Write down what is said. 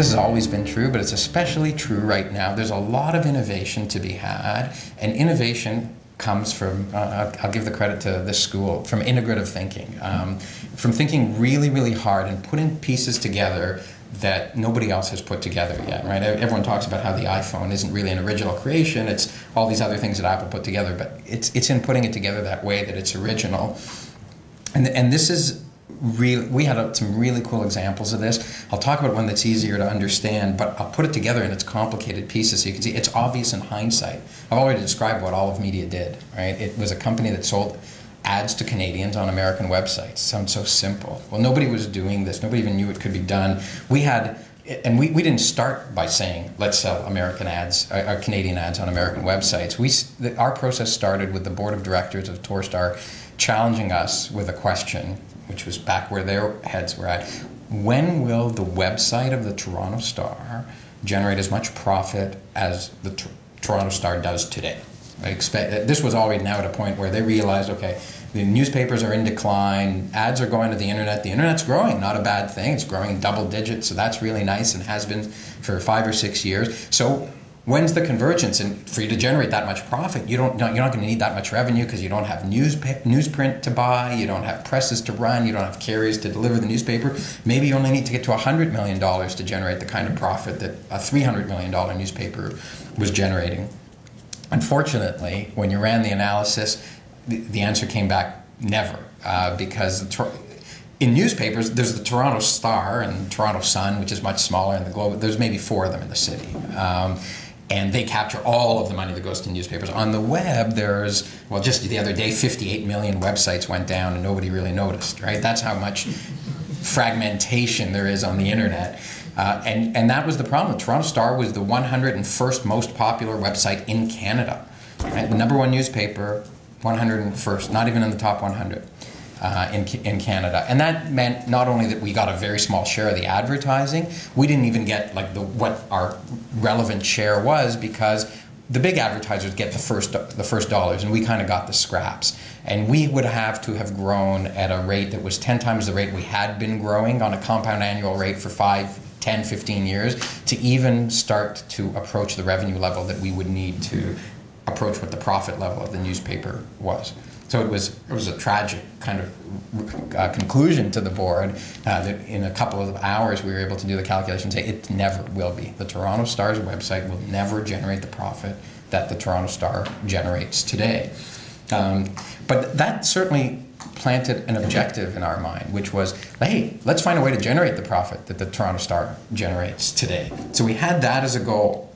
this has always been true, but it's especially true right now. There's a lot of innovation to be had, and innovation comes from, I'll give the credit to this school, from integrative thinking, from thinking really, really hard and putting pieces together that nobody else has put together yet, right? Everyone talks about how the iPhone isn't really an original creation, it's all these other things that Apple put together, but it's in putting it together that way that it's original. And this is really, we had some really cool examples of this. I'll talk about one that's easier to understand, but I'll put it together in its complicated pieces so you can see it's obvious in hindsight. I've already described what All of Media did, right? It was a company that sold ads to Canadians on American websites. Sounds so simple. Well, nobody was doing this. Nobody even knew it could be done. We had, and we didn't start by saying, let's sell American ads, Canadian ads on American websites. Our process started with the board of directors of Torstar challenging us with a question, which was back where their heads were at. When will the website of the Toronto Star generate as much profit as the Toronto Star does today? This was already now at a point where they realized, okay, the newspapers are in decline, ads are going to the internet. The internet's growing, not a bad thing. It's growing double digits, so that's really nice and has been for 5 or 6 years. So when's the convergence? And for you to generate that much profit, you're not going to need that much revenue because you don't have newsprint to buy, you don't have presses to run, you don't have carriers to deliver the newspaper. Maybe you only need to get to $100 million to generate the kind of profit that a $300 million newspaper was generating. Unfortunately, when you ran the analysis, the answer came back never, because in newspapers, there's the Toronto Star and the Toronto Sun, which is much smaller in the globe. There's maybe 4 of them in the city. And they capture all of the money that goes to newspapers. On the web, there's, well, just the other day, 58 million websites went down and nobody really noticed, right? That's how much fragmentation there is on the internet. And that was the problem. The Toronto Star was the 101st most popular website in Canada. Right? The #1 newspaper, 101st, not even in the top 100 in Canada. And that meant not only that we got a very small share of the advertising, we didn't even get like what our relevant share was, because the big advertisers get the first dollars, and we kind of got the scraps. And we would have to have grown at a rate that was 10 times the rate we had been growing on a compound annual rate for 5, 10, 15 years to even start to approach the revenue level that we would need to approach what the profit level of the newspaper was. So it was a tragic kind of conclusion to the board that in a couple of hours we were able to do the calculation and say it never will be. The Toronto Star's website will never generate the profit that the Toronto Star generates today. But that certainly planted an objective in our mind, which was, hey, let's find a way to generate the profit that the Toronto Star generates today. So we had that as a goal.